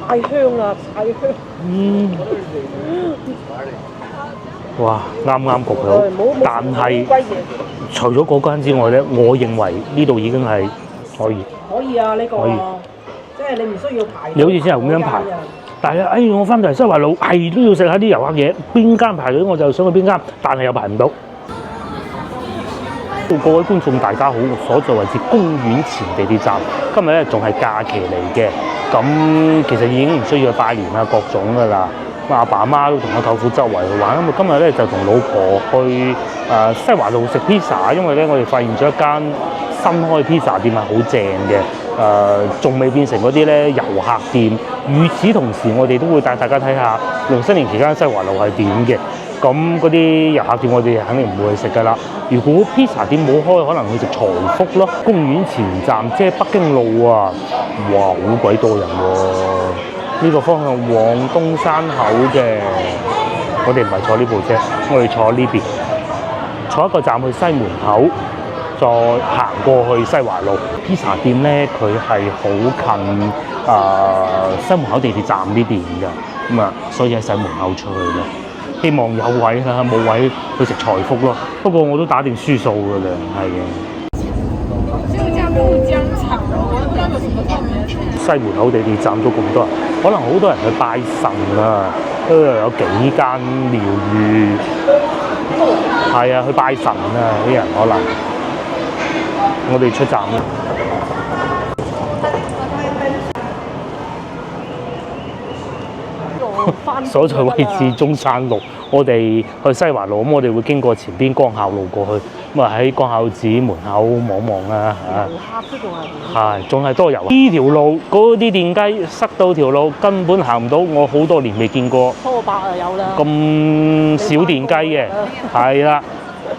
太香啦，太香。哇，啱啱焗到，但係除咗嗰間之外咧，我認為呢度已經係可以。可以啊，呢個可以，即係你唔需要排。你好似先係咁樣排，但係我翻到嚟西華路係都要食下啲遊客嘢，邊間排隊我就想去邊間，但係又排唔到。各位觀眾大家好，我所在位置公園前地鐵站，今日咧仲係假期嚟嘅，咁其實已經唔需要去拜年啦，各種噶啦。阿爸阿媽都同阿舅父周圍去玩，咁啊今日咧就同老婆去西華路食 pizza， 因為咧我哋發現咗一間新開 pizza 店係好正嘅，仲未變成嗰啲咧遊客店。與此同時，我哋都會帶大家睇下農新年期間西華路係點嘅。咁嗰啲遊客店我哋肯定唔會去食㗎啦。如果 pizza 店冇開，可能去食財福咯。公園前站即係北京路啊，哇好鬼多人喎！呢個方向往東山口嘅，我哋唔係坐呢部車，我哋坐呢邊，坐一個站去西門口，再行過去西華路。pizza 店咧，佢係好近西門口地鐵站呢邊㗎，咁啊，所以喺西門口出去咯。希望有位啦，冇位去食財福咯。不過我都打定輸數㗎啦，係嘅。西門口地鐵站都咁多人，可能好多人去拜神啊，都有幾間廟宇，係啊，去拜神啊啲人可能。我哋出站啦。所在位置中山路，我哋去西華路，咁我哋會經過前邊光孝路過去，咁啊喺光孝寺門口望望啦嚇。係，仲係多遊。呢條路嗰啲電雞塞到條路，根本行唔到。我好多年未見過初八啊有啦。咁少電雞嘅，係啦。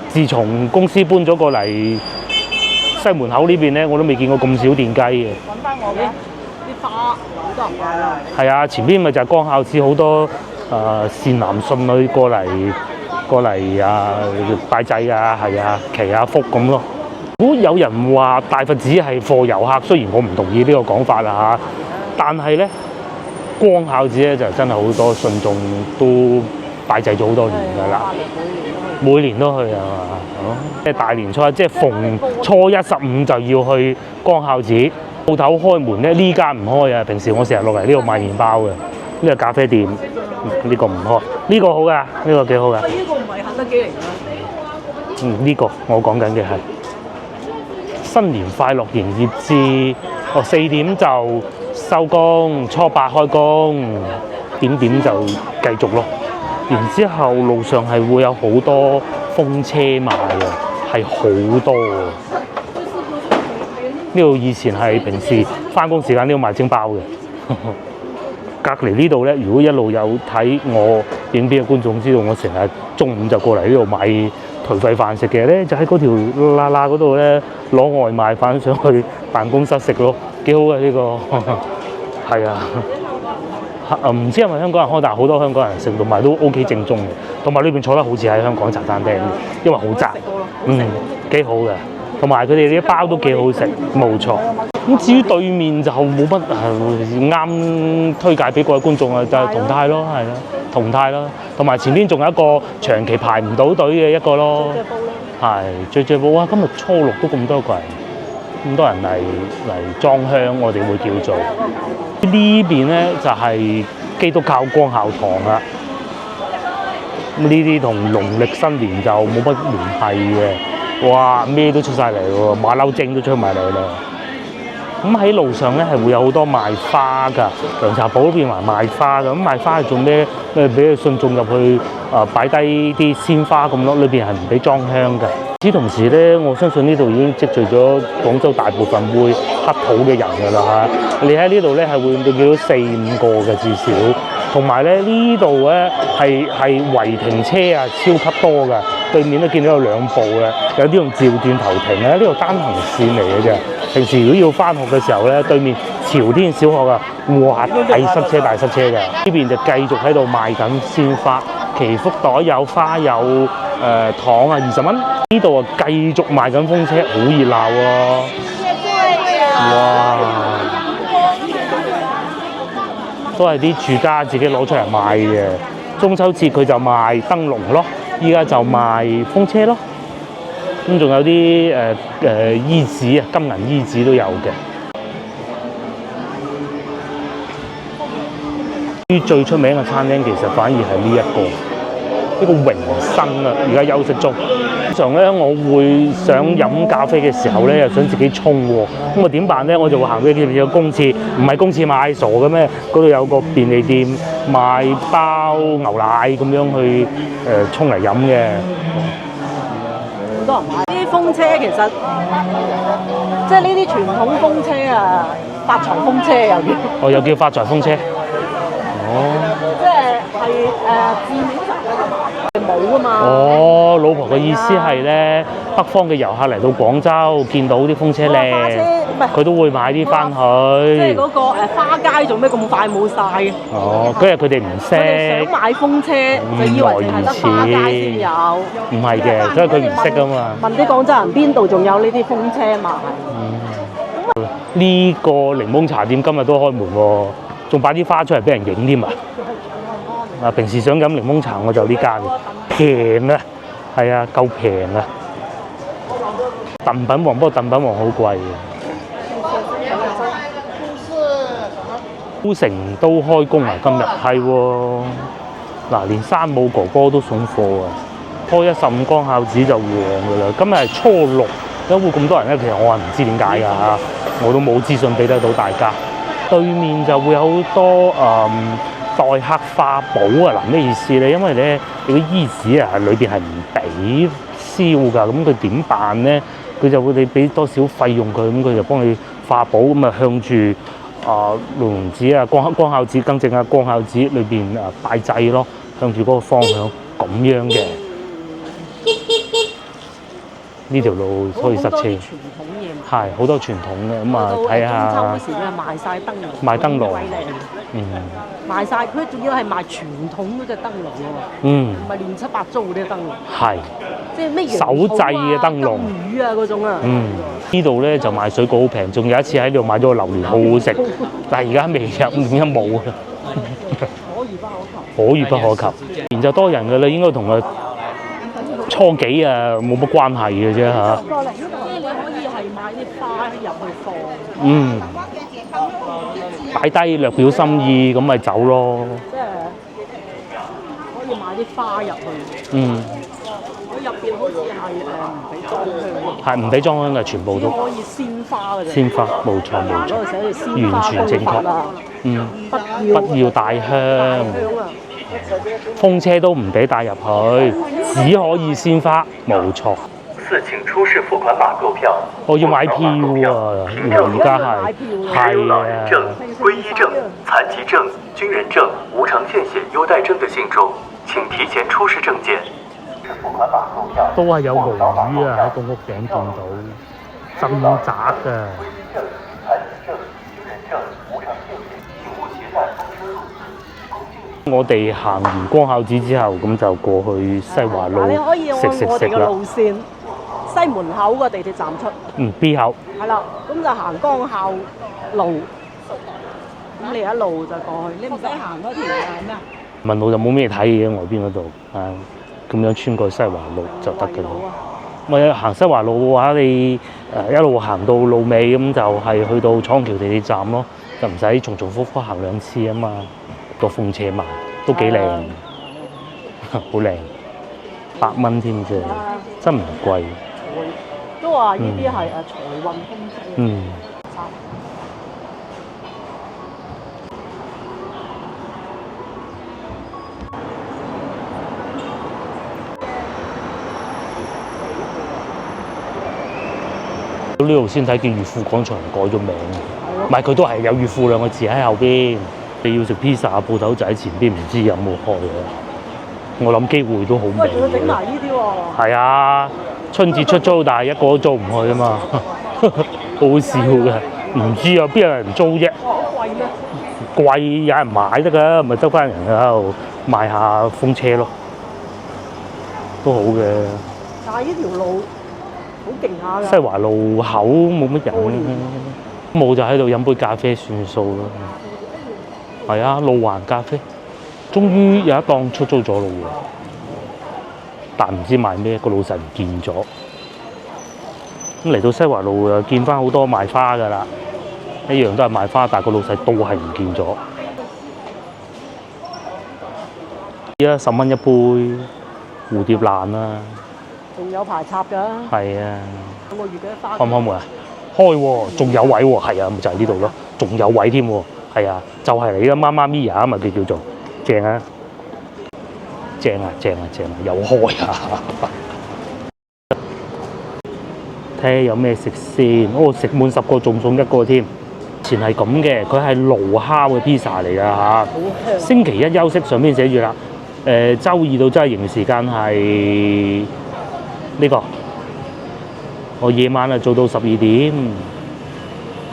自從公司搬咗過嚟西門口呢邊咧，我都未見過咁少電雞嘅。揾翻我嘅。花好多人買啦，係啊，前邊咪就係光孝寺，好多善男信女過嚟拜祭啊，係啊，祈下福咁咯。如果有人話大佛寺係貨遊客，雖然我唔同意呢個講法啦嚇，但係咧光孝寺咧就真係好多信眾都拜祭咗好多年㗎啦，每年都去啊嘛，即係大年初一，即係逢初一15就要去光孝寺。鋪頭開門咧，呢間唔開啊！平時我成日落嚟呢度買麵包嘅，呢個咖啡店，呢個唔開，呢個好㗎，呢個幾好㗎。呢個唔係肯德基嚟㗎。呢個我講緊嘅係新年快樂營業至4點就收工，初八開工，點就繼續咯。然之後路上係會有好多風車賣嘅，係好多㗎。呢度以前係平時翻工時間呢度賣蒸包嘅。隔離呢度咧，如果一路有睇我影片嘅觀眾知道，我成日中午就過嚟呢度買頹廢飯食嘅咧，就喺嗰條罅罅嗰度咧攞外賣飯上去辦公室食咯，幾好嘅呢個。係啊，唔知係咪香港人開，但係好多香港人食，同埋都 OK 正宗嘅，同埋呢邊坐得好似喺香港茶餐廳，因為好窄，幾好嘅。同埋佢哋啲包都幾好食，冇錯。咁至於對面就冇乜啱推介俾各位觀眾啊，就係同泰咯，係啦，同泰咯。同埋前邊仲有一個長期排唔到隊嘅一個咯，係最煲啊！今日初六都咁多個人，咁多人嚟裝香，我哋會叫做呢邊咧就係基督教光孝堂啦。咁呢啲同農曆新年就冇乜聯繫嘅。哇！咩都出晒嚟喎，馬騮精都出埋嚟啦。咁喺路上咧係會有好多賣花㗎，涼茶鋪嗰邊還賣花㗎。咁賣花係做咩？俾信眾入去擺低啲鮮花咁咯，裏邊係唔俾裝香㗎。與此同時咧，我相信呢度已經積聚咗廣州大部分會乞討嘅人㗎啦嚇。你喺呢度咧係會見到4-5個嘅至少。同埋咧呢度咧係違停車啊，超級多㗎。對面都見到有2部嘅，有啲用照斷頭停咧。呢度單行線嚟嘅啫。平時如果要翻學嘅時候咧，對面朝天小學啊，哇大塞車㗎。呢邊就繼續喺度賣緊鮮花，祈福袋有花有糖啊，20蚊。呢度啊繼續賣緊風車，好熱鬧喎。哇！都係啲住家自己攞出嚟賣嘅。中秋節佢就賣燈籠咯，依家就賣風車咯。咁仲有啲衣紙啊，金銀衣紙都有嘅。啲最出名嘅餐廳其實反而係呢一個榮生啊，而家休息中。通常咧，我會想飲咖啡嘅時候咧，又想自己沖喎。咁我點辦咧？我就會行去個公廁，唔係公廁買傻嘅咩？嗰度有個便利店賣包牛奶咁樣去沖嚟飲嘅。好多人買呢啲風車，其實即係呢啲傳統風車啊，發財風車又叫。哦，又叫發財風車。哦。即係字面上冇啊嘛。哦，老婆嘅意思係咧，北方嘅遊客嚟到廣州，見到啲風車靚，佢都會買啲翻去。即係嗰個花街做咩咁快冇晒嘅？哦，嗰日佢哋唔識。佢哋想買風車，就以為淨係得花街先有。唔係嘅，所以佢唔識㗎嘛。問啲廣州人邊度仲有呢啲風車賣？呢個檸檬茶店今日都開門喎，仲擺啲花出嚟俾人影添啊！啊，平時想飲檸檬茶我就呢間嘅，平啊，係啊，夠平啊！燉品王，不過燉品王好貴嘅。都城都開工啊！今日係喎，嗱，連山姆哥哥都送貨啊！初一15光孝子就旺㗎啦，今日係初6，點解會咁多人咧？其實我係唔知點解㗎嚇，我都冇資訊俾得到大家。對面就會有好多代客化寶啊！嗱，咩意思咧？因為咧，你啲衣紙啊，裏邊係唔俾燒㗎，咁佢點辦咧？佢就會你俾多少費用佢，咁佢就幫你化寶，咁啊向住龍子啊、光孝子更正啊、光孝子裏邊拜祭咯，向住嗰個方向咁樣嘅。呢條路可以塞車，係好多傳統嘅咁啊！睇下中秋嗰時咧賣晒燈籠，賣燈籠，賣晒佢仲要係賣傳統嗰隻燈籠喎，唔係亂七八糟嗰啲燈籠，係即係咩手製嘅燈籠、金魚啊嗰種啊。呢度咧就賣水果好平，仲有一次喺呢度買咗個榴蓮好好食，但係而家未入，點解冇啊？可遇不可求，然就多人㗎啦，應該同佢初幾啊冇乜關係嘅啫嚇。即係你可以係買啲花入去放，擺低略表心意咁咪走咯。即係可以買啲花入去。佢入邊好似係唔俾裝香，係唔俾裝香嘅，全部都可以鮮花嘅啫。鮮花冇錯冇錯，完全正確。不要帶香，風車都唔俾帶入去，只可以鮮花，冇錯。4請出示付款碼購票。我要買票啊！而家係老人證、歸依證、殘疾證、軍人證、無償獻血優待證的信中，請提前出示證件。都係有鱸魚啊！喺個屋頂見到掙扎㗎。我哋行完光孝子之後，咁就過去西華路食啦。路線西門口個地鐵站出。B 口。係啦，咁就行光孝路，咁你一路就過去，你唔使行嗰條咩啊？問路就冇咩睇嘅，外邊嗰度啊，咁樣穿過西華路就得㗎啦。咪行西華路嘅話，你一路行到路尾，咁就係去到彩虹橋地鐵站咯，就唔使重重複複行2次啊嘛。個風車賣都幾靚，好靚，8蚊添啫，真唔貴。都話呢啲係財運風車。到呢度先睇見裕富廣場改咗名，唔係佢都係有裕富2個字喺後邊。你要食 pizza，鋪頭就喺前邊，唔知有冇開嘅。我諗機會都好微。佢整埋呢啲喎。係啊，春節出租，但係一個都租唔去啊嘛，好好笑嘅。唔知啊，邊有人租啫？貴咩？貴，有人買得㗎，咪周翻人喺度賣下風車咯，都好嘅。但係呢條路好勁下㗎。西華路口冇乜人，冇就喺度飲杯咖啡算數咯。係啊，路環咖啡，終於有一檔出租咗咯喎，但唔知賣咩，個老細唔見咗。咁嚟到西華路又見翻好多賣花㗎啦，一樣都係賣花，但係個老細都係唔見咗。而家10蚊一杯蝴蝶蘭啦，仲有排插㗎。係啊，兩個月嘅花。開唔開門啊？開喎，仲有位喎，係啊，咪就係呢度咯，仲有位添喎，係啊，就係你嘅媽媽咪呀嘛，佢叫做正啊，正啊，正啊，正啊，有開啊！睇下有咩食先，哦，食滿10個仲送1個添。以前係咁嘅，佢係爐烤嘅 pizza 嚟㗎嚇。星期一休息，上邊寫住啦。週二到週日營業時間係呢個。我夜晚啊做到12點。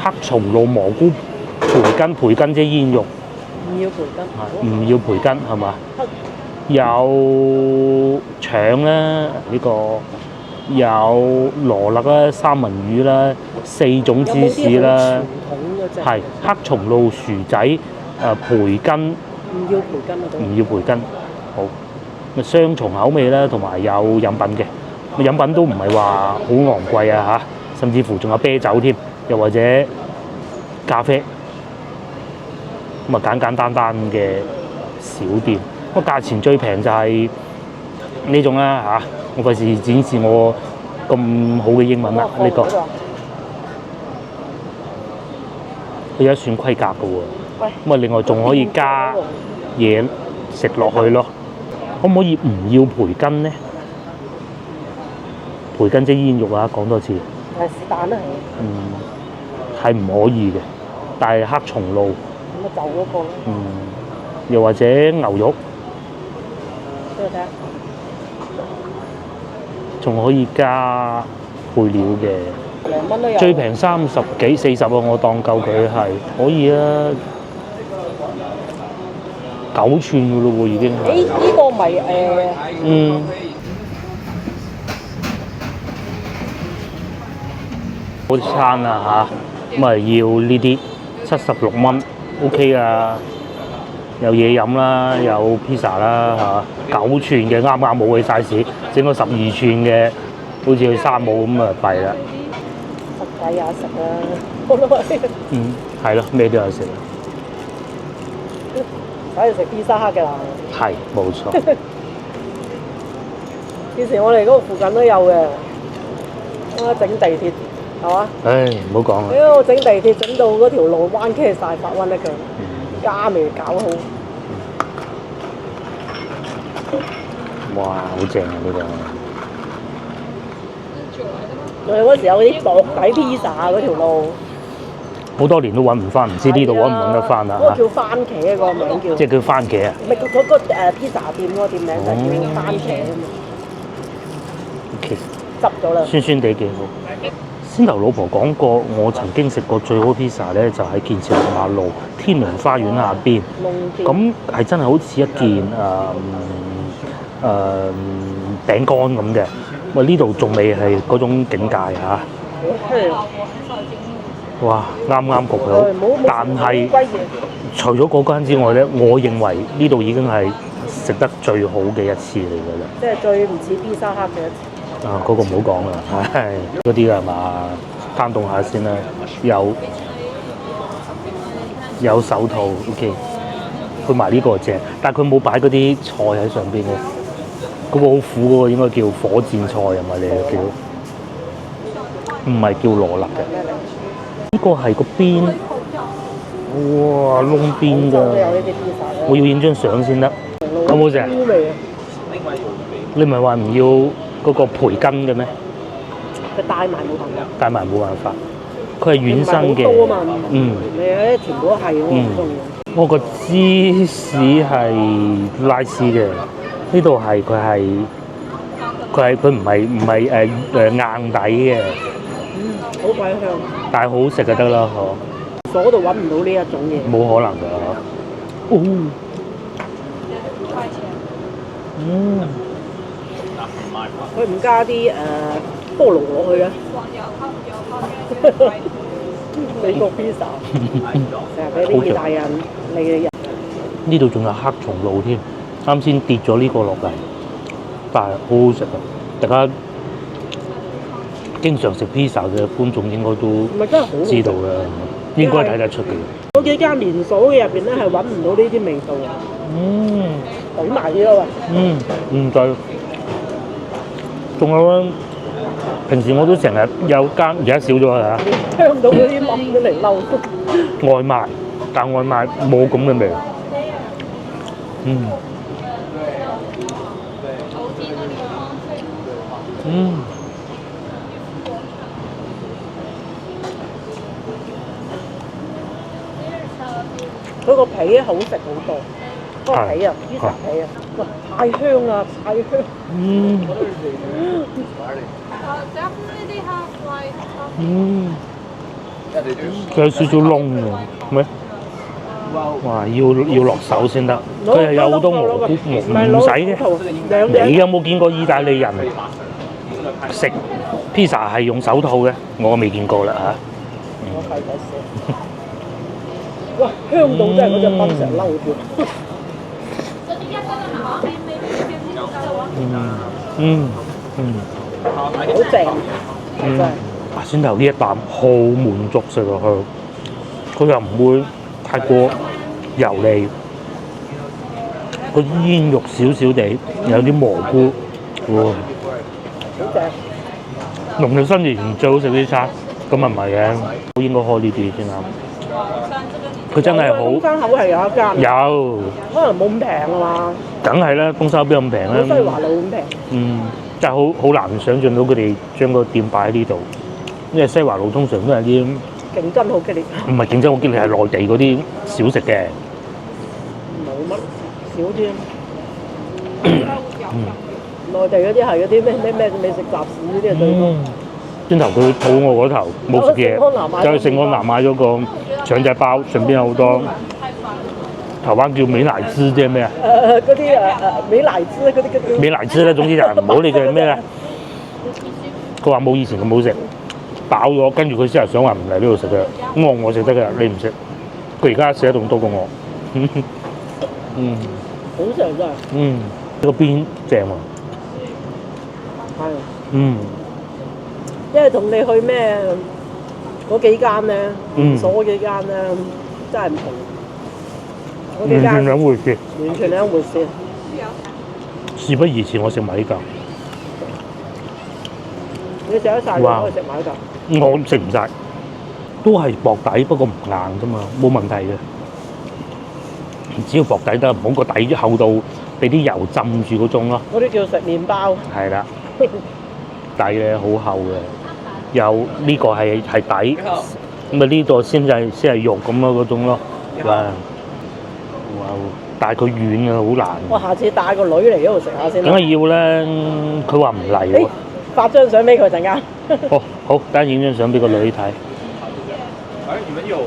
黑松露蘑菇培根即煙肉。唔要培根。唔要培根係嘛？有腸啦，呢個有羅勒啦、三文魚啦、4種芝士啦。係黑松露薯仔，培根。唔要培根啊！唔要培根。好，咪雙重口味啦，同埋有飲品嘅。飲品都唔係話好昂貴啊嚇，甚至乎仲有啤酒添，又或者咖啡。咁啊簡簡單單嘅小店，咁價錢最平就係呢種啦嚇。我費事展示我咁好嘅英文啦，呢個佢有算規格嘅喎。咁啊另外仲可以加嘢食落去咯。可唔可以唔要培根呢？培根即煙肉啊，講多次。是但啦，係唔可以嘅，但係黑松露。咁啊就嗰個咯。又或者牛肉。俾我睇下。仲可以加配料嘅。2蚊都有。最平30幾40啊，我當夠佢係可以啊。9寸嘅咯喎，已經係。呢個咪好餐啊嚇，咁啊要呢啲76蚊 ，OK 啊，有嘢飲啦，有 pizza 啦嚇，9寸嘅啱啱冇嘅 size，整個12寸嘅，好似去山姆咁啊弊啦。實際有食啊，好多係咯，咩都有食。喺度食披薩克嘅啦，係冇錯。以前我哋嗰度附近都有嘅，整地鐵係嘛？唉，唔好講啦。屌，整地鐵整到嗰條路彎曲晒，發瘟一腳，家未搞好。哇，好正啊呢個！我哋嗰時有啲薄底披薩嗰條路。好多年都揾唔翻，唔知呢度揾唔揾得翻啊！嗰個叫番茄啊，個名叫。即係叫番茄啊？唔係嗰個披薩店嗰個店名就叫番茄啊嘛。OK。執咗啦。酸酸地幾好。先頭老婆講過，我曾經食過最好披薩咧，就喺建設六馬路天倫花園下邊。咁係真係好似一件餅乾咁嘅。喂，呢度仲未係嗰種境界嚇。哇，啱啱焗好，但係除咗嗰間之外咧，我認為呢度已經係食得最好嘅一次嚟㗎啦。即係最唔似必沙克嘅一次。啊，嗰個唔好講啦，唉，嗰啲係嘛？攤凍下先啦，有手套 ，OK。佢埋呢個正，但係佢冇擺嗰啲菜喺上邊嘅。嗰個好苦嗰個應該叫火箭菜係咪嚟嘅叫？唔係叫羅勒嘅。呢個係個邊，哇窿邊㗎！我要影張相先得，好唔好食啊？你唔係話唔要嗰個培根嘅咩？佢帶埋冇辦法。帶埋冇辦法，佢係軟身嘅。你喺全部都係我唔中意。我個芝士係拉絲嘅，呢度係佢唔係硬底嘅。好鬼香，但係好食就得啦，嗬。所度揾唔到呢一種嘢，冇可能㗎。哦，佢唔加啲菠蘿落去啊？美國披薩，成日俾啲意大利人嚟嘅人。呢度仲有黑松露添，啱先跌咗呢個落嚟，但係好好食啊！大家經常食 pizza 嘅觀眾應該都知道嘅，應該睇得出嘅。嗰幾間連鎖嘅入邊咧係揾唔到呢啲味道啊！懟埋啲咯喂！唔對，仲有咧，平時我都成日有間，而家少咗啦嚇。香到嗰啲冧咗嚟嬲。外賣，但外賣冇咁嘅味。嗰個皮好食好多，嗰個皮啊，呢層皮啊，哇，太香啦，太香！佢有少少燶嘅，咩？哇！要落手先得，佢係有好多蘑菇，唔使嘅。你有冇見過意大利人食 pizza 係用手套嘅？我未見過啦嚇。我費鬼事。哇！香到真係嗰隻泵成嬲條。好正，真係。先頭呢一啖好滿足食落去，佢又唔會太過油膩，個煙肉少少地，有啲蘑菇，哇！好正。農曆新年最好食呢餐，咁啊唔係嘅，應該開呢啲先啱。佢真係好。東山口係有一間。有。可能冇咁平啊嘛。梗係啦，東山口邊咁平啦？冇西華路咁平。真係好難想像到佢哋將個店擺喺呢度。因為西華路通常都係啲競爭好激烈，唔係競爭好激烈，係內地嗰啲小食嘅，冇乜少啲。內地嗰啲係嗰啲咩美食集市嗰啲係最多。先頭佢肚餓嗰頭冇食嘢，就去聖安南買咗個腸仔包，順便有好多台灣叫美乃滋即係咩啊？嗰啲美乃滋嗰啲美乃滋咧，總之就係唔好理佢咩啦。佢話冇以前咁好食。飽咗，跟住佢先係想話唔嚟呢度食嘅。我食得嘅，你唔食。佢而家食得仲多過我。好食真係。呢個邊正喎。係。因為同你去咩嗰幾間咧，所嗰幾間咧，真係唔同。完全兩回事。完全兩回事。事不宜遲，我食埋呢嚿。你食得晒，我可以食埋呢嚿。我食唔晒，都係薄底，不過唔硬啫嘛，冇問題嘅。只要薄底得，唔好個底厚到俾啲油浸住嗰種咯。嗰啲叫食麵包。係啦，底咧好厚嘅，有呢個係底，咁啊呢度先係肉咁咯嗰種咯。哇！但係佢軟啊，好難。我下次帶個女嚟呢度食下先。梗係要啦，佢話唔嚟喎。發張相俾佢陣間。好，等陣影張相俾個女睇。你們有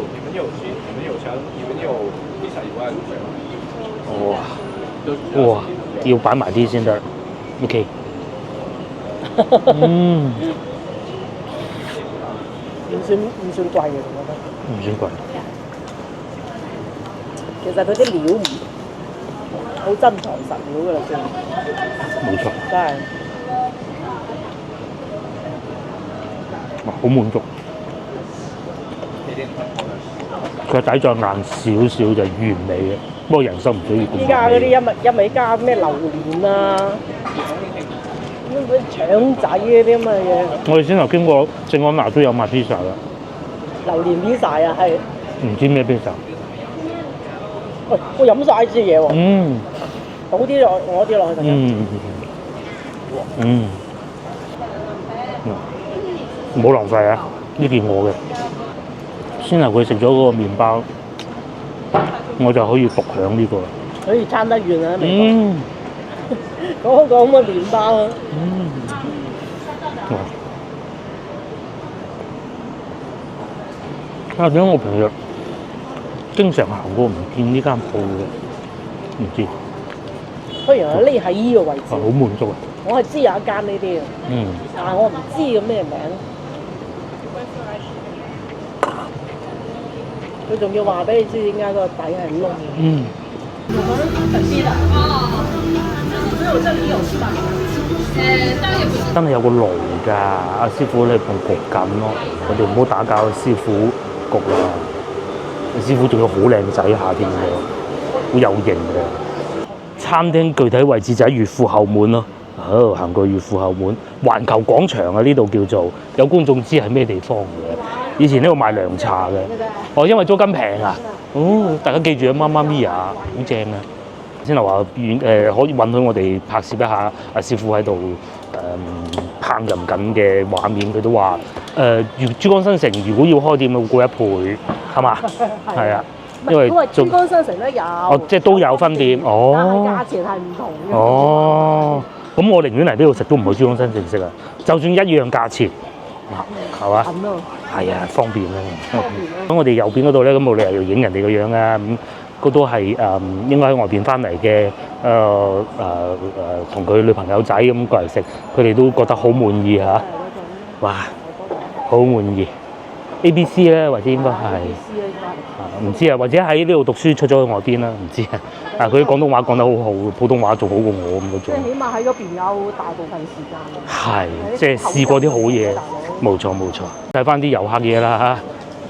哇，要擺埋啲先得。OK。唔算貴嘅，我覺得。唔算貴。其實佢啲料唔好真材實料㗎啦，先。冇錯。真係。好滿足，佢個底再硬少少就完美嘅，不過人生唔需要咁。依家嗰啲一味加咩榴蓮啊，咩腸仔嗰啲咁嘅嘢。我哋先頭經過聖安娜都有賣 pizza 啦。榴蓮 pizza 啊，係。唔知咩 pizza？喂，我飲晒支嘢喎。倒啲落我啲落去陣。唔好浪費啊！呢件我嘅，先頭佢食咗嗰個麵包，我就可以獨享呢個啦。可以撐得遠啊！嗰個咁嘅麵包啊！點解我平日經常行過唔見呢間鋪嘅？唔知。不如我匿喺依個位置。好滿足啊！我係知有一間呢啲嘅，但係我唔知叫咩名。佢仲要話俾你知點解個底係燶嘅。真係有個爐㗎，阿師傅你仲焗緊咯，我哋唔好打攪師傅焗啦。師傅仲要好靚仔下添嘅，好有型嘅。餐廳具體位置就喺悅富後門咯。行過悅富後門，環球廣場啊，呢度叫做，有觀眾知係咩地方嘅。以前呢度賣涼茶嘅，因為租金平啊。大家記住啊，媽媽咪呀，好正啊！先頭話可以允許我哋拍攝一下阿師傅喺度烹飪緊嘅畫面，佢都話珠江新城如果要開店會貴1倍，係嘛？係啊，因為珠江新城都有，即係都有分店，但係價錢係唔同嘅。咁我寧願嚟呢度食都唔去珠江新城食啊！就算一樣價錢，係嘛？係啊，方便啊！咁我哋右邊嗰度咧，咁冇理由要影人哋個樣啊！咁嗰都係應該喺外邊翻嚟嘅同佢女朋友仔咁過嚟食，佢哋都覺得好滿意嚇。哇，好滿意 ！ABC 咧，或者應該係唔知啊，或者喺呢度讀書出咗去外邊啦，唔知啊。佢啲廣東話講得好好，普通話仲好過我咁嗰種。即係起碼喺嗰邊有大部分時間。係，即係試過啲好嘢，冇錯冇錯。睇翻啲遊客嘢啦嚇，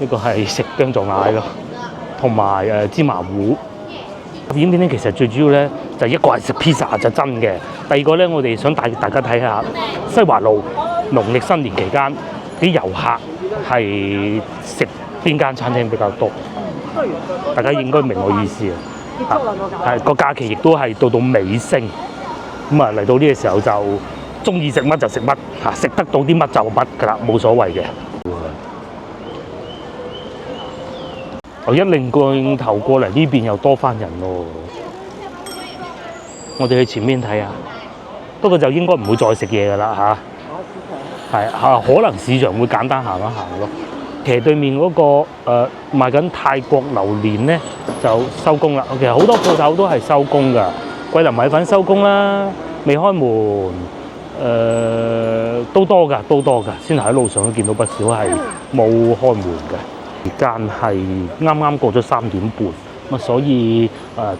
呢個係食薑撞奶咯，同埋芝麻糊。點點咧，其實最主要咧就一個係食 pizza 就真嘅，第二個咧我哋想帶大家睇下西華路農曆新年期間啲遊客係食邊間餐廳比較多，大家應該明我意思啊。係個假期亦都係到尾聲，咁啊嚟到呢個時候就中意食乜就食乜嚇，食得到啲乜就乜㗎啦，冇所謂嘅。我一擰個頭過嚟呢邊又多翻人咯，我哋去前面睇下，不過就應該唔會再食嘢㗎啦嚇。係可能市場會簡單行一行咯。斜對面嗰個賣緊泰國榴蓮咧就收工啦。其實好多鋪頭都係收工㗎，桂林米粉收工啦，未開門。都多㗎。先喺路上都見到不少係冇開門嘅。時間係啱啱過咗3點半，咁所以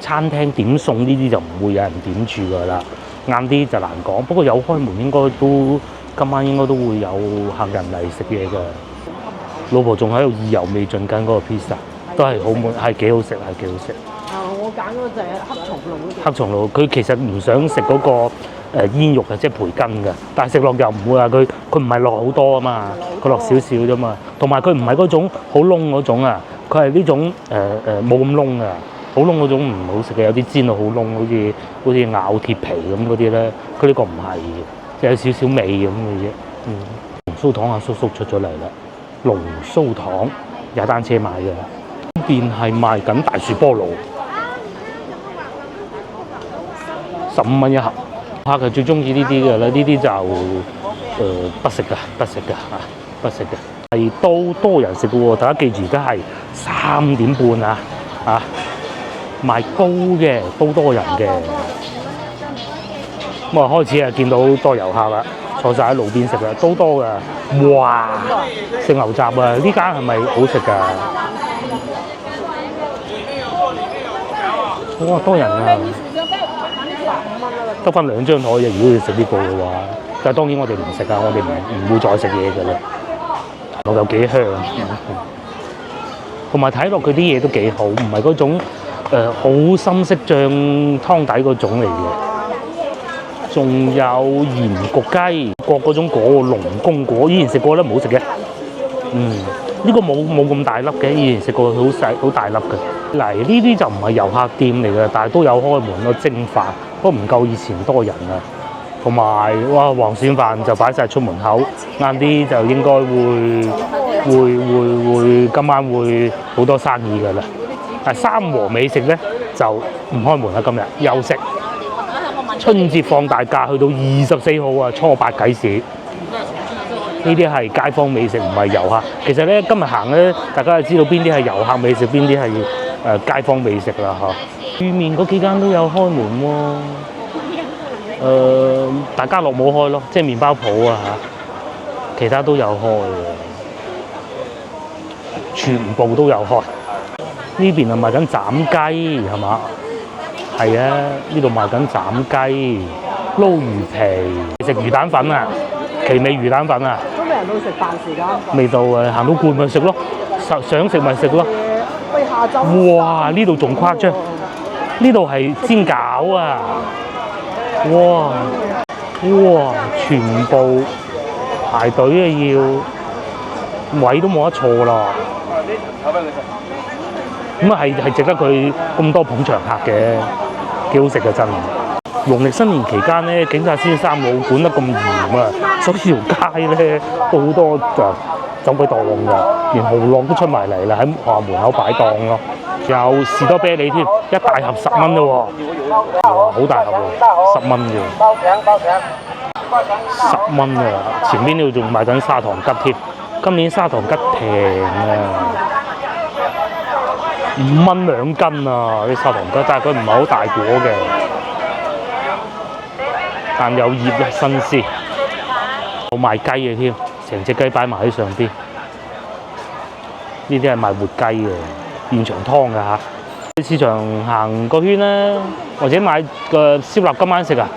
餐廳點餸呢啲就唔會有人點住㗎啦。晏啲就難講，不過有開門應該都今晚應該都會有客人嚟食嘢㗎。老婆仲喺度意猶未盡緊嗰個 pizza， 都係好滿，係幾好食，係幾好食。我揀嗰隻黑松露嗰隻。黑松露，佢其實唔想食嗰個煙肉嘅，即係培根嘅，但係食落又唔會話佢唔係落好多啊嘛，佢落少少啫嘛。同埋佢唔係嗰種好燶嗰種啊，佢係呢種冇咁燶啊，好燶嗰種唔好食嘅，有啲煎到好燶，好似咬鐵皮咁嗰啲咧，佢呢個唔係，即係有少少味咁嘅啫。龍鬚糖阿叔叔出咗嚟啦，龍鬚糖踩單車買嘅，呢邊係賣緊大樹菠蘿，15蚊一盒。客係最中意呢啲嘅啦，呢啲就不食嘅，係都多人食嘅喎。大家記住，而家係3點半啊，賣糕嘅都多人嘅。咁啊開始啊見到多遊客啦，坐晒喺路邊食啦，都多㗎。哇！食牛雜啊，呢間係咪好食㗎？哇！多人啊！得翻2張台啫，如果要食呢個嘅話，但係當然我哋唔食啊，我哋唔會再食嘢㗎啦。我有幾香，同埋睇落佢啲嘢都幾好，唔係嗰種好深色醬湯底嗰種嚟嘅。仲有鹽焗雞，焗嗰種果龍宮果，以前食過咧，唔好食嘅。呢個冇咁大粒嘅，以前食過好細好大粒嘅。嗱，呢啲就唔係遊客店嚟嘅，但係都有開門咯，蒸飯。不過唔夠以前多人啊，同埋哇黃鱔飯就擺晒出門口，晏啲就應該會今晚會好多生意㗎啦。但係三和美食咧就唔開門啦，今日休息。春節放大假去到24號啊，初八計時。呢啲係街坊美食，唔係遊客。其實咧今日行咧，大家就知道邊啲係遊客美食，邊啲係街坊美食啦嚇。對面嗰幾間都有開門喎，大家樂冇開咯，即係麵包鋪啊嚇，其他都有開嘅，全部都有開。呢邊係賣緊斬雞係嘛？係啊，呢度賣緊斬雞、撈魚皮、食魚蛋粉啊，奇美魚蛋粉啊。都未人到食飯時間。未到啊，行到攰咪食咯，想食咪食咯。喂，下晝。哇！呢度仲誇張，呢度係煎餃啊！哇！哇！全部排隊啊要，位都冇得坐啦。咁啊係值得佢咁多捧場客嘅，幾好食嘅真。農曆新年期間咧，警察先生冇管得咁嚴啊，所以條街咧都好多走鬼檔㗎，連蠔烙都出埋嚟啦，喺學校門口擺檔咯。有士多啤梨添，一大盒10蚊啫喎，哇，好大盒喎，10蚊啫，10蚊啊！前邊呢度仲賣緊砂糖桔添，今年砂糖桔平啊，5蚊2斤啊！啲砂糖桔，但係佢唔係好大果嘅，但有葉嘅新鮮。有賣雞嘅添，成隻雞擺埋喺上邊。呢啲係賣活雞嘅，現場劏㗎嚇。去市場行個圈啦，或者買個燒臘今晚食啊！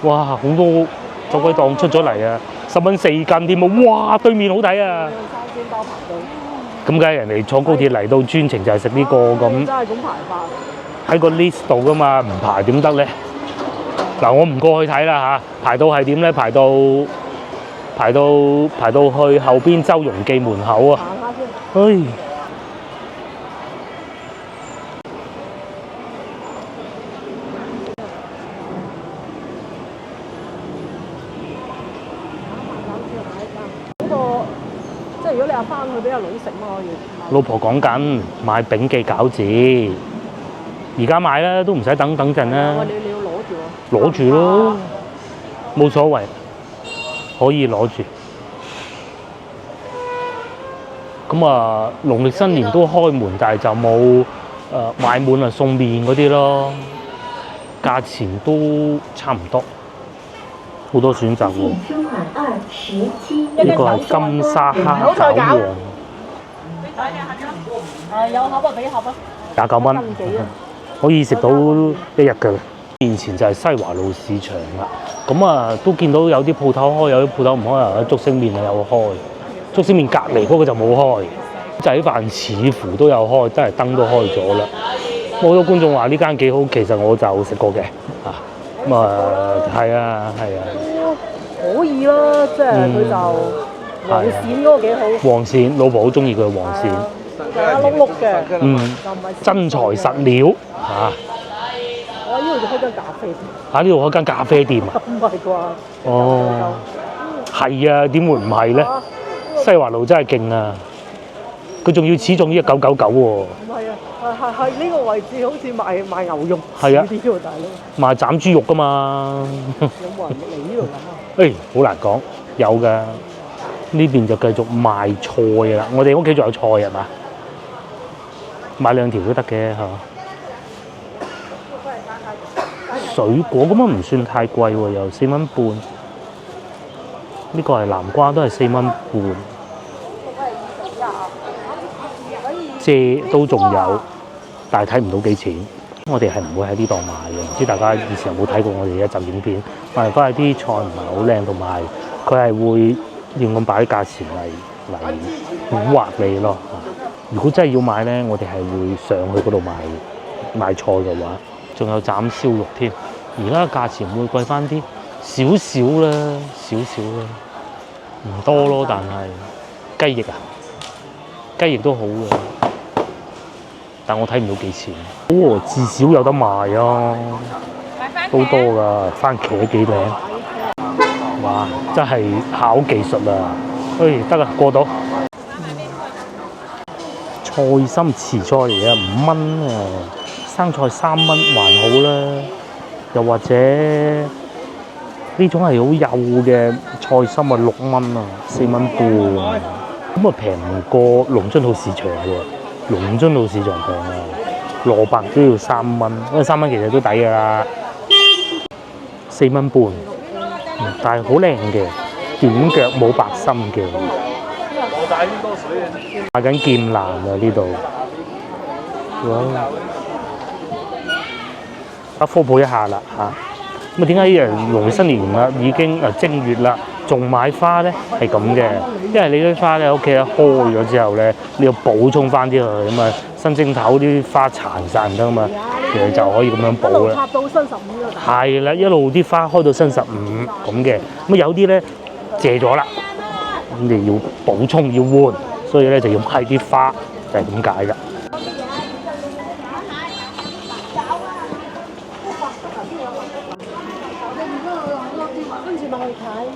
哇，好多走鬼檔出咗嚟啊！10蚊4斤添喎，哇！對面好睇啊！生煎包排隊。咁梗係人哋坐高鐵嚟到專程就係食呢個咁。真係咁排法。喺個 list 度㗎嘛，唔排點得咧？嗱，我唔過去睇啦嚇，排到係點咧？排到去後邊周容記門口啊！行下先。唉。即係如果你阿翻去俾阿女食嘛，可以。老婆講緊買炳記餃子，而家買啦，都唔使等陣啦。你要攞住喎。攞住咯，冇所謂，可以攞住。咁啊，農曆新年都開門，但係就冇買滿啊送面嗰啲咯，價錢都差唔多，好多選擇喎。呢個係金沙蝦餃王，有盒啊，俾盒啊。29蚊，可以食到1日㗎。面前就係西華路市場啦，咁啊都見到有啲鋪頭開，有啲鋪頭唔開啊。竹升麵啊有開，竹升麵隔離嗰個就冇開。仔飯似乎都有開，真係燈都開咗啦。好多觀眾話呢間幾好，其實我就食過嘅啊。咁啊係啊係啊。可以啦，即係佢就黃鱔嗰個幾好。黃鱔，老婆好中意佢黃鱔。係碌碌嘅。嗯。真材實料嚇。我呢度就開間咖啡店。呢度開間咖啡店啊？唔係啩？哦。係啊，點會唔係咧？西華路真係勁啊！佢仲要始終於1999喎。唔係啊，係呢個位置好似賣牛肉係啊，啲喎，大佬。賣斬豬肉㗎嘛。有冇人嚟呢度諗啊？好難講，有㗎。呢邊就繼續賣菜啦。我哋屋企仲有菜係嘛？買2條都得嘅嚇。水果咁樣唔算太貴喎，又4蚊半。呢個係南瓜，都係4蚊半。蔗都仲有，但係睇唔到幾錢。我哋係唔會喺呢度買嘅，唔知大家以前有冇睇過我哋一集影片？買翻去啲菜唔係好靚，同埋佢係會用咁擺啲價錢嚟蠱惑你咯。如果真係要買咧，我哋係會上去嗰度買菜嘅話，仲有斬燒肉添。而家價錢會貴翻啲，少少啦，唔多咯。但係雞翼啊，雞翼都好嘅。但我睇唔到幾錢，至少有得賣啊，都多㗎，番茄都幾靚，哇！真係考技術啊！得啦，過到。菜心茨菜嚟嘅5蚊啊，生菜3蚊還好啦。又或者呢種係好幼嘅菜心啊，6蚊啊，4蚊半，咁啊平過龍津澳市場喎。龍津澳市場平啊，蘿蔔都要3蚊，因為3蚊其實都抵㗎啦，4蚊半，但係好靚嘅，短腳冇白心嘅，賣緊劍蘭啊呢度，家科普一下啦嚇。咁啊點解農曆新年啦已經正月啦，仲買花咧？係咁嘅，因為你啲花咧喺屋企開咗之後咧，你要補充翻啲佢咁啊，新正頭啲花殘晒唔得啊嘛，其實就可以咁樣補啦。插到新15咯。係啦，一路啲花開到新15咁嘅，咁有啲咧謝咗啦，咁你要補充要換，所以咧就要買啲花，就係咁解㗎。跟住咪去睇。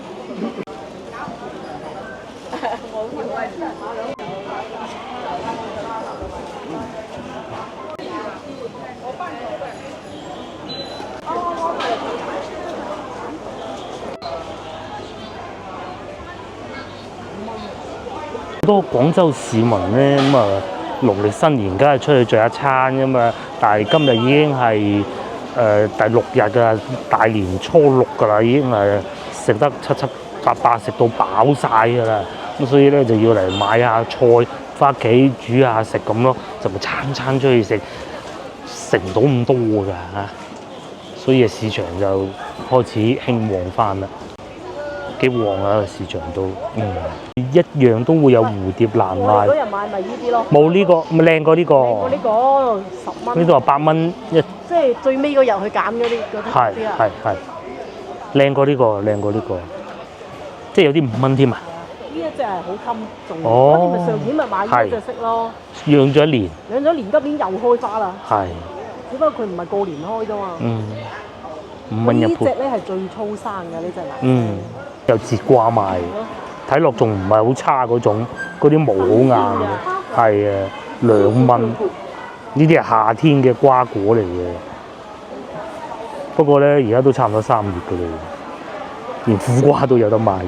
好多廣州市民咧咁啊，農曆新年梗係出去聚一餐㗎嘛，但係今日已經係第6日㗎啦，大年初6㗎啦，已經係食得七七八八，食到飽晒㗎啦。咁所以咧就要嚟買下菜，翻屋企煮下食咁咯，就咪餐餐出去食，食唔到咁多㗎嚇。所以市場就開始興旺翻啦，幾旺啊個市場都，一樣都會有蝴蝶蘭賣。嗰日買咪呢啲咯。冇呢個，咪靚過呢個。靚過呢個10蚊。呢度話8蚊一。即係最尾嗰日去揀嗰啲啊。係，靚過呢個，靚過呢個，即係有啲5蚊添啊！呢一隻係好襟重，哦嗰啲咪上年咪買呢隻色咯。養咗一年。養咗年，今年又開花啦。係。只不過佢唔係過年開啫嘛。5蚊一盤。呢隻咧係最粗生嘅呢隻藍。有節瓜賣，睇落仲唔係好差嗰種，嗰啲毛好硬嘅，係啊，2蚊。呢啲係夏天嘅瓜果嚟嘅，不過咧而家都差唔多3月㗎啦，連苦瓜都有得賣。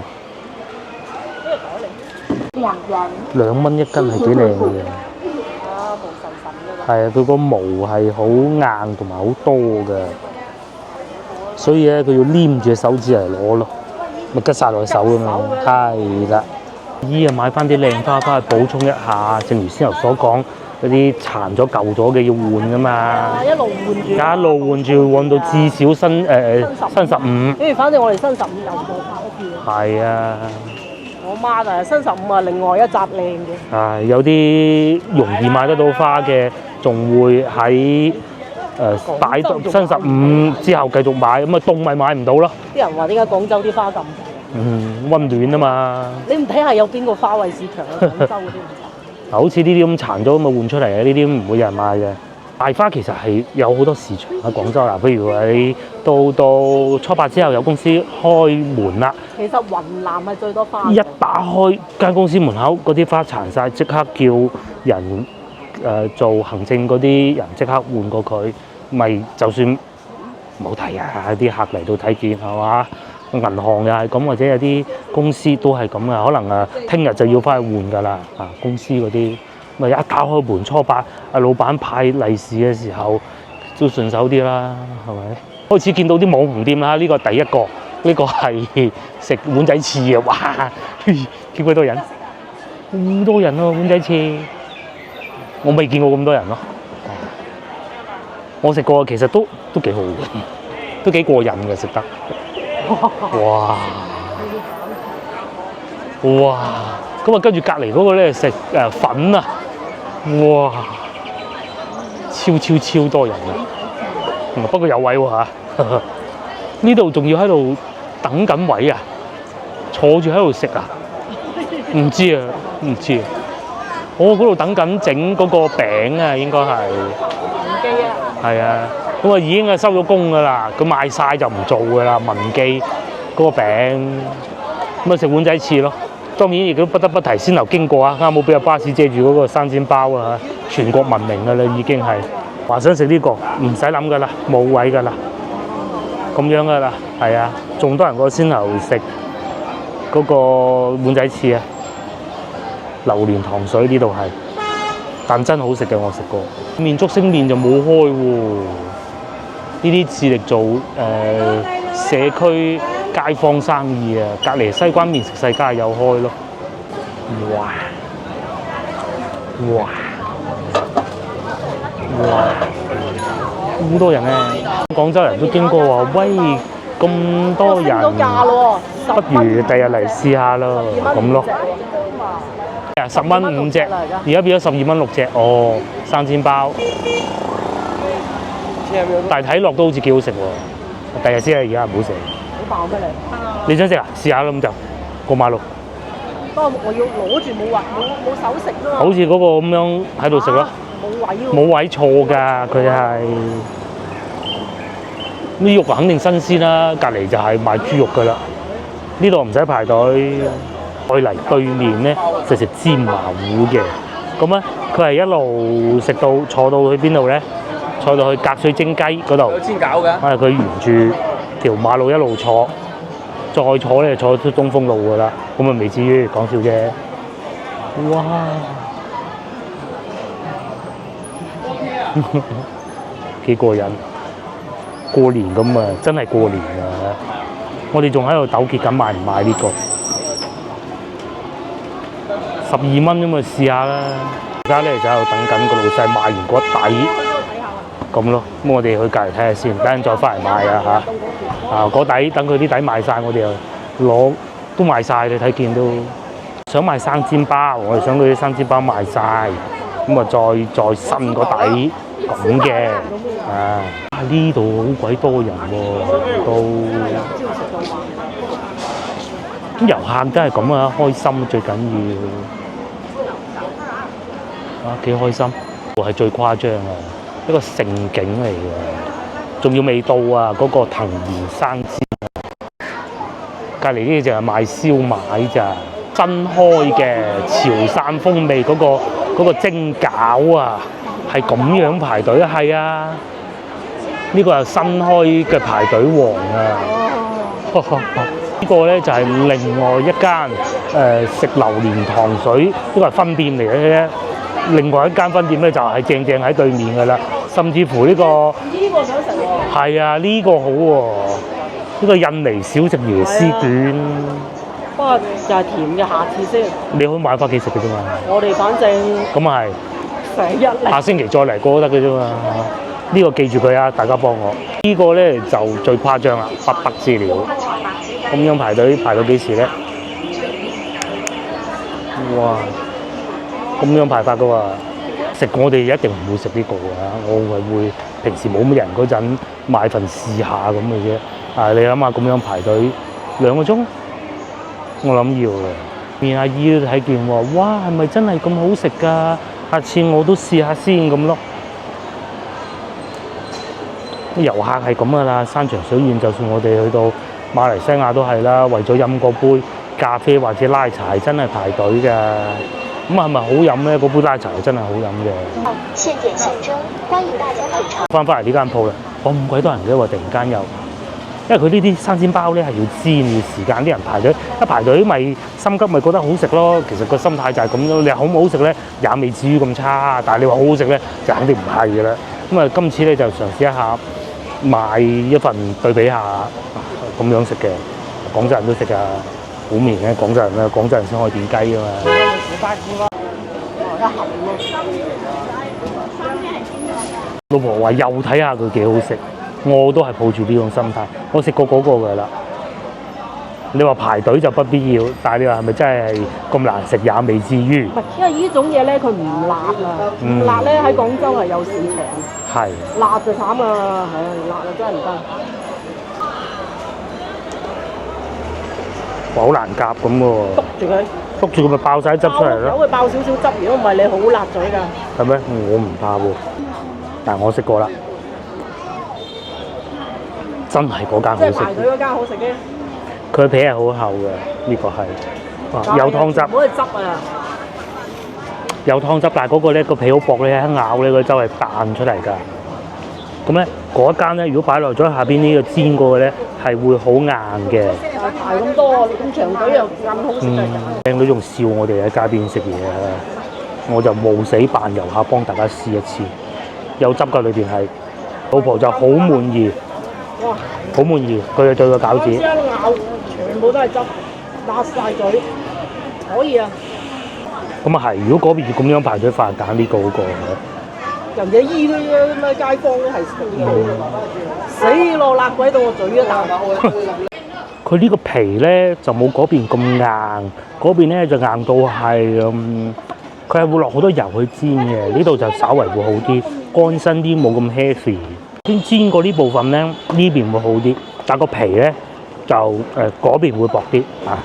2蚊一斤係幾靚嘅。毛神神㗎。係啊，佢個毛係好硬同埋好多嘅，所以咧佢要黏住隻手指嚟攞咯，咪吉晒落手咁樣。係啦，依啊買翻啲靚花翻去補充一下，正如先頭所講。嗰啲殘咗舊咗嘅要換噶嘛，一路換住，一路換住換到至少新15。跟住反正我哋新15又過拍一次。係啊，我媽就係新15啊，另外一紮靚嘅。有啲容易買得到花嘅，仲會喺擺到新15之後繼續買，咁啊凍咪買唔到咯。啲人話點解廣州啲花咁？溫暖啊嘛。你唔睇下有邊個花卉市場啊？廣州嗰啲。好似呢啲咁殘咗咁啊換出嚟嘅，呢啲唔會有人買嘅。大花其實係有好多市場喺廣州嗱，譬如你到初8之後有公司開門啦。其實雲南係最多花。一打開間公司門口，嗰啲花殘晒，即刻叫人做行政嗰啲人即刻換過佢，咪就算冇睇啊！啲客嚟到睇見係嘛？銀行又係咁，或者有啲公司都係咁啊。可能聽日就要翻去換㗎啦。公司嗰啲咪一打開門初8，老闆派利是嘅時候都順手啲啦，係咪？開始見到啲網紅店啦，呢個第一個，呢個係食碗仔翅嘅，哇！見幾多人？好多人咯，碗仔翅，我未見過咁多人咯。我食過，其實都幾好嘅，都幾過癮嘅食得。哇！咁啊，跟住隔離嗰個咧食粉啊！哇！超多人啊！不過有位喎嚇，呢度仲要喺度等緊位啊！坐住喺度食啊？唔知啊。我嗰度等緊整嗰個餅啊，應該係。文記啊。係啊。咁啊已經收咗工㗎啦，佢賣晒就唔做㗎啦。文記嗰個餅，咁啊食碗仔翅咯。當然亦都不得不提先頭經過啊，啱好俾個巴士遮住嗰個生煎包啊，全國聞名㗎啦，已經係話想食呢個唔使諗㗎啦，冇位㗎啦，咁樣㗎啦，係啊，仲多人過先頭食嗰個碗仔翅啊，榴蓮糖水呢度係，但真好食嘅，我食過。麵竹升麵就冇開喎。呢啲致力做社區街坊生意啊，隔離西關麵食世界有開咯。哇！好多人咧，廣州人都經過話，喂咁多人，不如第日嚟試下咯，咁咯。10蚊5隻，而家變咗12蚊6隻。哦，生煎包，但係睇落都好似幾好食喎。第日先啊，而家唔好食。好爆咩你？你想食啊？試下啦，咁就過馬路。不過我要攞住冇手食啫嘛。好似嗰個咁樣喺度食咯。冇位喎。冇位坐㗎，佢係啲肉肯定新鮮啦，隔離就係賣豬肉㗎啦。呢度唔使排隊。再嚟對面咧就食煎麻糊嘅，咁咧佢係一路食到坐到去邊度咧？坐到去格水蒸雞嗰度。有煎餃㗎。佢沿住條馬路一路坐，再坐咧坐到東風路㗎啦。咁啊未至於講笑啫。哇！幾過癮！過年咁啊，真係過年啊！我哋仲喺度糾結緊買唔買呢個。12蚊啫嘛，試下啦！而家咧就喺度等緊個老細賣完嗰底，咁咯。咁我哋去隔離睇下先，等陣再翻嚟買啊嚇！嗰底等佢啲底賣晒，我哋又攞都賣晒，你睇見都想買生煎包，我哋想佢啲生煎包賣晒，咁啊再新個底咁嘅啊！呢度好鬼多人喎，都咁遊客都係咁啊，開心最緊要。幾開心，係最誇張啊！一個盛景嚟嘅，仲要未到啊！嗰個藤原生煎啊，隔離呢就係賣燒賣咋，新開嘅潮汕風味嗰個蒸餃啊，係咁樣排隊啊！係啊，呢個係新開嘅排隊王啊！呢個咧就係另外一間食榴蓮糖水，呢個係分店嚟嘅啫。另外一間分店咧就係正喺對面㗎啦，甚至乎呢個想食喎。係啊，呢個好喎，呢個印尼小食椰絲卷。不過就係甜嘅，下次先。你可以買翻幾食嘅啫嘛。我哋反正咁啊係。成日嚟。下星期再嚟過都得嘅啫嘛。呢個記住佢啊，大家幫我。呢個咧就最誇張啦，不得之了。咁樣排隊排到幾時咧？哇！咁樣排法嘅喎，食我哋一定唔會食呢個㗎，我係會平時冇乜人嗰陣買份試下咁嘅啫。你諗下咁樣排隊2個鐘，我諗要嘅。面阿姨都睇見話，哇，係咪真係咁好食㗎？下次我都試下先咁咯。啲遊客係咁㗎啦，山長水遠，就算我哋去到馬來西亞都係啦，為咗飲嗰杯咖啡或者拉茶，真係排隊㗎。咁係咪好飲咧？嗰杯拉茶真係好飲嘅。現點現蒸，歡迎大家品嚐。翻嚟呢間鋪啦，咁鬼多人嘅喎，突然間又，因為佢呢啲生煎包咧係要煎要時間，啲人排隊一排隊咪心急，咪覺得好食咯。其實個心態就係咁咯。你話好唔好食咧，也未至於咁差，但係你話好好食咧，就肯定唔係嘅啦。咁啊，今次咧就嘗試一下買一份對比下咁樣食嘅，廣州人都食㗎。好明嘅廣州人啦，廣州人先可以點雞㗎嘛。老婆話又睇下佢幾好食，我都係抱住呢種心態。我食過嗰個㗎啦。你話排隊就不必要，但係你話係咪真係咁難食也未至於。唔係，因為呢種嘢咧，佢唔辣啊，唔辣咧喺廣州係有市場。係。辣就慘啊！唉，辣就真係唔得。好難夾咁喎，篤住佢，篤住佢咪爆晒啲汁出嚟咯。有佢爆少少汁，如果唔係你好辣嘴㗎。係咩？我唔怕喎，但係我食過啦，真係嗰間好食。即係排隊嗰間好食嘅。佢皮係好厚嘅，呢個係，有湯汁。唔好去汁啊！有湯汁，但係嗰個咧個皮好薄咧，一咬咧個汁係彈出嚟㗎。咁咧嗰間咧，如果擺落咗下邊呢個煎過嘅咧，係會好硬嘅。排咁多，咁長隊又咁好食嘅。靚女仲笑我哋喺街邊食嘢啊！我就冒死扮遊客幫大家試一次，有汁㗎裏邊係。老婆就好滿意，哇！好滿意，佢就對個餃子。一咬全部都係汁，辣晒嘴，可以啊！咁啊係，如果嗰邊咁樣排隊法，揀呢個好過嘅。人哋醫啲咩街坊都係死落辣鬼到我嘴一啖。佢呢個皮咧就冇嗰邊咁硬，嗰邊咧就硬到係佢係會落好多油去煎嘅，呢度就稍為會好啲，乾身啲，冇咁 heavy。先煎過呢部分咧，呢邊會好啲，但個皮咧就嗰邊會薄啲啊。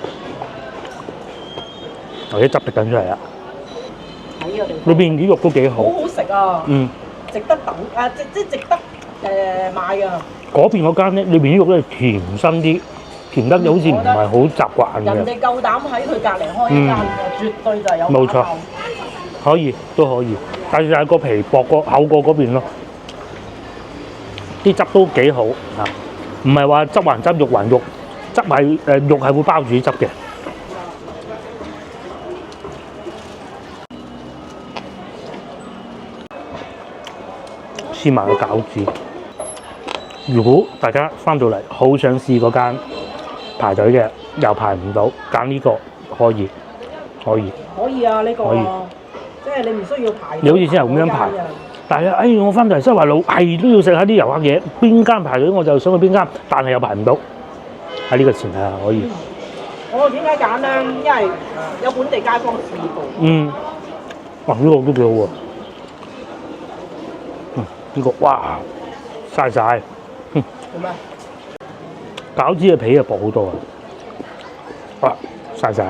或者汁滴緊出嚟啦，裏邊啲肉都幾好，好好食啊！嗯，值得等啊，即值得買啊！嗰邊嗰間咧，裏邊啲肉咧甜身啲，甜得好似唔係好習慣嘅。人哋夠膽喺佢隔離開一間，絕對就係有冇錯，可以都可以，但係個皮薄過厚過嗰邊咯，啲汁都幾好啊！唔係話汁還汁，肉還肉，汁係肉係會包住啲汁嘅。黐埋個餃子。如果大家翻到嚟好想試嗰間排隊嘅，又排唔到，揀呢個可以。可以啊，呢個可以即係你唔需要排。你好似先係咁樣排，但係我翻到嚟西華路係都要食下啲遊客嘢，邊間排隊我就想去邊間，但係又排唔到。喺呢個前提下可以。我點解揀咧？因為有本地街坊試過。哇！呢個都幾好喎。呢個哇曬晒，做咩？餃子嘅皮就薄好多啊！哇曬晒，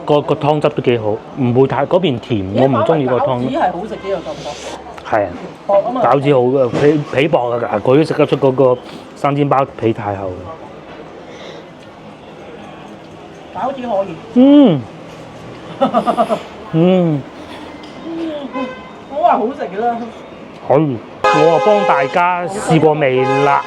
個湯汁都幾好，唔會太嗰邊甜，我唔中意個湯。餃子係好食啲嘅感覺。係啊，薄啊嘛。餃子好嘅，皮薄啊，佢都食得出嗰個生煎包皮太厚。餃子可以。我話好食嘅啦。可以，我啊幫大家試過味啦，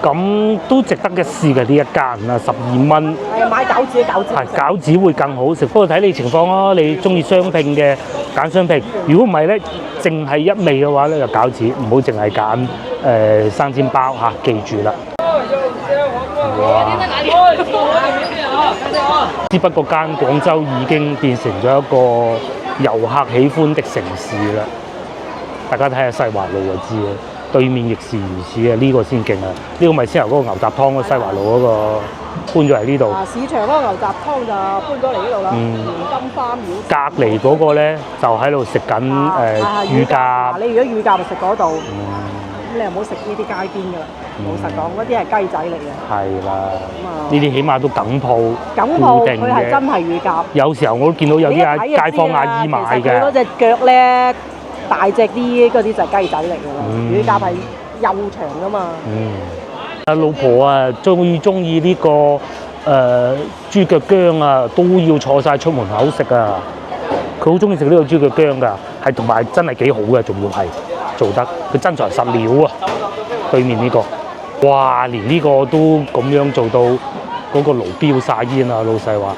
咁都值得一試嘅呢一間啊，12蚊。係啊，買餃子嘅餃子。係餃子會更好食，不過睇你情況咯。你中意雙拼嘅揀雙拼，如果唔係咧，淨係一味嘅話咧就餃子，唔好淨係揀生煎包嚇，記住啦。哇！只不過間廣州已經變成咗一個遊客喜歡的城市啦。大家睇下西華路就知啦，對面亦是如此啊！呢個先勁啊！呢個咪先由嗰個牛雜湯嗰西華路嗰個搬咗嚟呢度。市場嗰個牛雜湯就搬咗嚟呢度啦。黃金花廟。隔離嗰個咧就喺度食緊乳鴿。你如果乳鴿咪食嗰度，咁你又唔好食呢啲街邊㗎啦。老實講，嗰啲係雞仔嚟嘅。係啦。呢啲起碼都梗鋪。梗鋪佢係真係乳鴿。有時候我都見到有啲街坊阿姨買嘅。其實佢嗰隻腳咧。大隻啲嗰啲就係雞仔嚟㗎啦，乳鴿係幼長㗎嘛。老婆啊，最中意呢個豬腳薑啊，都要坐晒出門口食啊。佢好中意食呢個豬腳薑㗎，係同埋真係幾好嘅，仲要係做得佢真材實料啊。對面呢個，哇，連呢個都咁樣做到嗰個爐飆晒煙啊，老細話。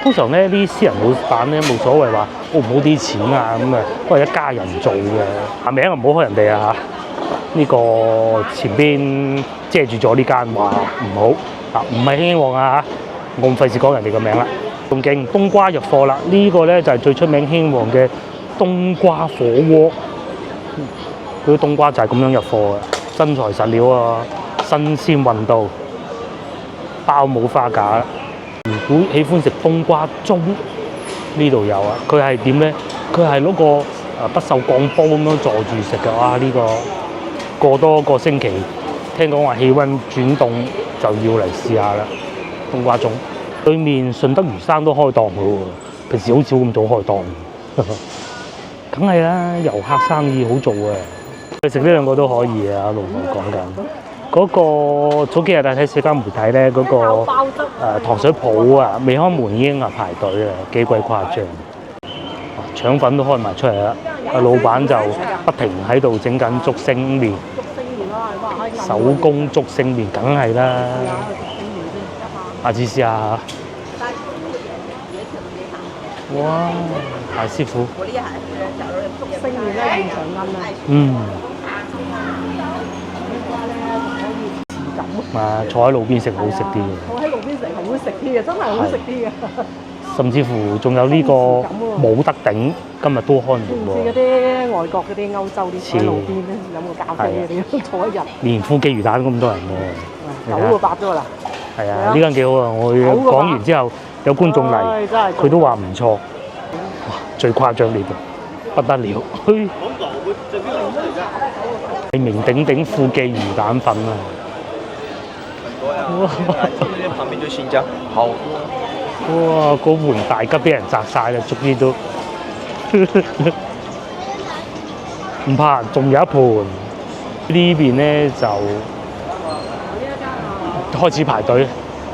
通常咧啲私人老闆咧冇所謂話好唔好啲錢啊咁啊，都係一家人做嘅。名啊唔好開人哋啊嚇！呢個前邊遮住咗呢間話唔好啊，唔係興興旺啊嚇！我唔費事講人哋個名啦。仲勁冬瓜入貨啦！呢個咧就係最出名興興旺嘅冬瓜火鍋。佢啲冬瓜就係咁樣入貨嘅，真材實料啊，新鮮運到，包冇花架。如果喜歡食冬瓜盅，呢度有啊！佢係點咧？佢係攞個不鏽鋼煲咁樣坐住食嘅。哇！呢個過多個星期，聽講話氣温轉凍就要嚟試下啦。冬瓜盅對面順德魚生都開檔嘅喎，平時好少咁早開檔。梗係啦，遊客生意好做啊！食呢兩個都可以啊，老婆講緊。嗰個早幾日睇社交媒體咧，嗰個糖水鋪啊，未開門已經係排隊啦，幾鬼誇張！腸粉都開埋出嚟啦，阿老闆就不停喺度整緊竹升麵，手工竹升麵梗係啦，下次試下。哇！大師傅，竹升麵咧現場炆啊！坐喺路邊食好食啲嘅。坐喺路邊食好食啲嘅，真係好食啲嘅。甚至乎仲有呢個冇得頂，今日都開門喎。嗰啲外國嗰啲歐洲啲喺路邊咧飲個咖啡嗰啲坐一日。連富記魚蛋都咁多人喎。9個8咗啦。係啊，呢間幾好啊！我講完之後有觀眾嚟，佢都話唔錯。哇！最誇張呢度不得了，大名鼎鼎富記魚蛋粉啊！哇！旁邊就新疆，好。哇！嗰盤大吉俾人摘晒啦，終於都唔怕，仲有一盤。呢邊咧就開始排隊，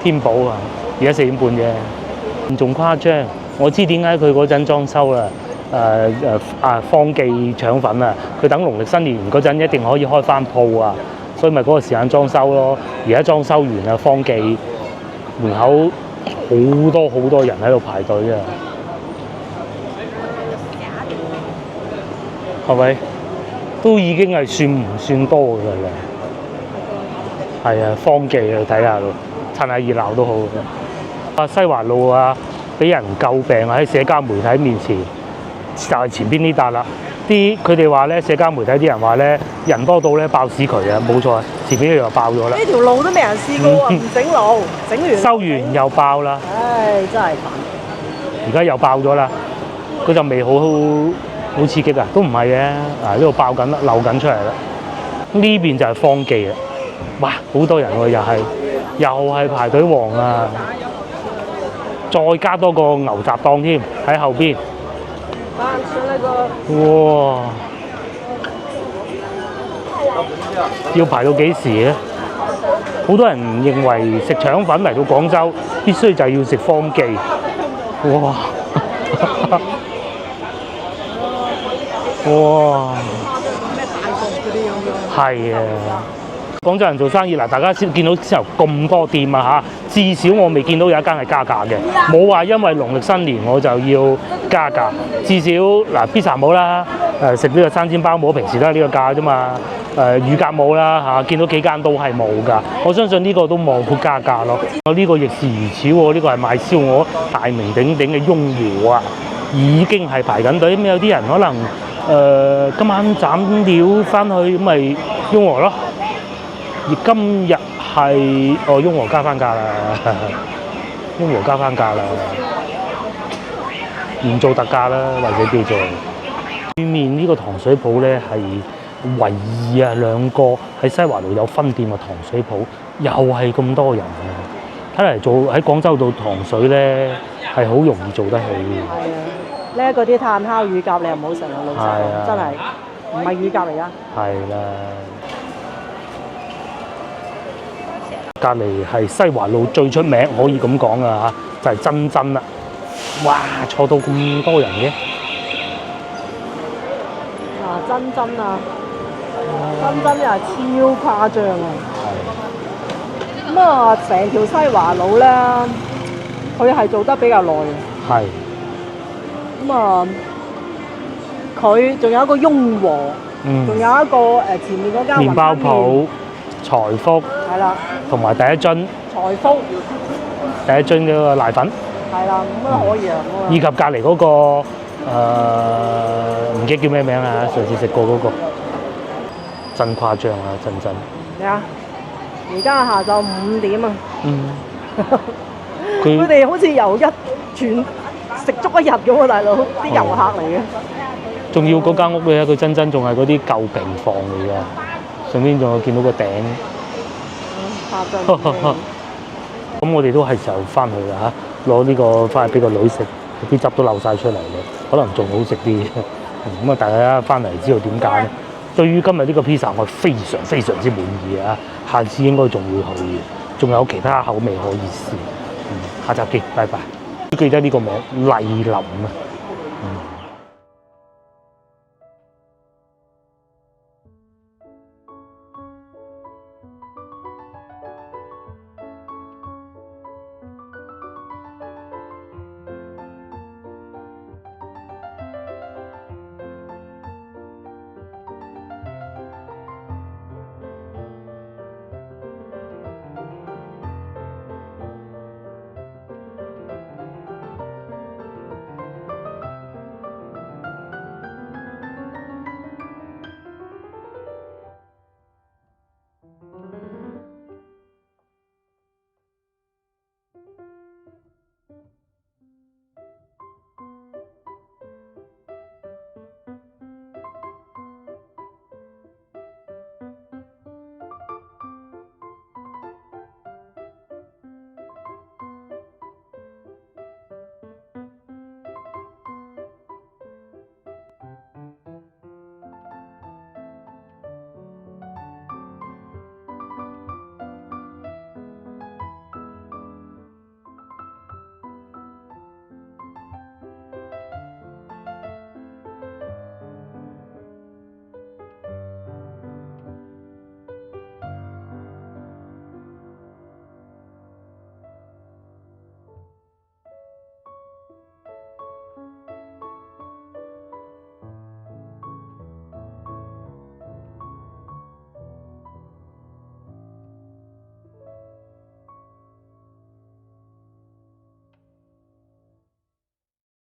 天寶啊！而家4點半啫，仲誇張。我知點解佢嗰陣裝修啦。方記腸粉啊，佢等農曆新年嗰陣一定可以開翻鋪啊，所以咪嗰個時間裝修咯。而家裝修完啊，方記門口好多人喺度排隊啊，係咪？都已經係算唔算多㗎啦？係啊，方記啊，睇下咯，趁下熱鬧都好。西華路啊，俾人詬病啊，喺社交媒體面前。就係前邊呢笪啦，佢哋話咧，社交媒體啲人話咧，人多到咧爆屎渠啊，冇錯，前邊呢度又爆咗啦。呢條路都未人試過啊，唔整路，整完收完又爆啦。唉，真係煩。而家又爆咗啦，嗰陣味好刺激啊，都唔係嘅，呢度爆緊啦，漏緊出嚟啦。呢邊就係方記啦，哇，好多人喎，又係排隊王啊，再加多個牛雜檔添喺後邊。哇！要排到幾時咧？好多人認為食腸粉嚟到廣州必須就係要食方記。哇！哇！係啊！廣州人做生意嗱，大家先見到之後咁多店啊嚇，至少我未見到有一間係加價嘅，冇話因為農曆新年我就要加價。至少嗱，pizza冇啦，食呢個生煎包冇，平時都係呢個價啫嘛。乳鴿冇啦嚇，見到幾間都係冇㗎。我相信呢個都冇會加價咯。呢個亦是如此喎，呢個係賣燒鵝大名鼎鼎嘅雍和啊，已經係排緊隊。咁有啲人可能今晚斬料翻去咁咪雍和咯。而今日係雍和加翻價啦，雍和加翻價啦，唔做特價啦，或者叫做對面呢個糖水鋪咧係唯二啊兩個喺西華路有分店嘅糖水鋪，又係咁多人啊！睇嚟做喺廣州做糖水咧係好容易做得起。係啊，呢嗰啲炭烤乳鴿你又唔好食啊，老實講，真係唔係乳鴿嚟㗎。係啦。隔離係西華路最出名，可以咁講啊嚇，就係珍珍啦！哇，坐到咁多人嘅，珍珍啊，珍珍又係超誇張啊！咁啊，成條西華路咧，佢係做得比較耐嘅。係。咁啊，佢仲有一個雍和，仲有一個前面嗰間麵包鋪。財福係啦，同埋第一樽財福，第一樽嗰個奶粉係啦，咁啊可以啊，以及隔離嗰個唔記得叫咩名啊？上次食過嗰個真誇張啊！真咩啊？而家下晝5點啊！佢哋好似遊全食足一日咁喎，大佬啲遊客嚟嘅。仲要嗰間屋咧，佢真仲係嗰啲舊平房嚟㗎。上邊仲有見到個頂，咁我哋都係時候翻去啦嚇，攞呢個翻去俾個女食，啲汁都漏晒出嚟嘅，可能仲好食啲。咁啊，大家翻嚟知道點解咧？對於今日呢個 pizza，我非常之滿意啊！下次應該仲會去嘅，仲有其他口味可以試。下集見，拜拜。記得呢個名麗林啊。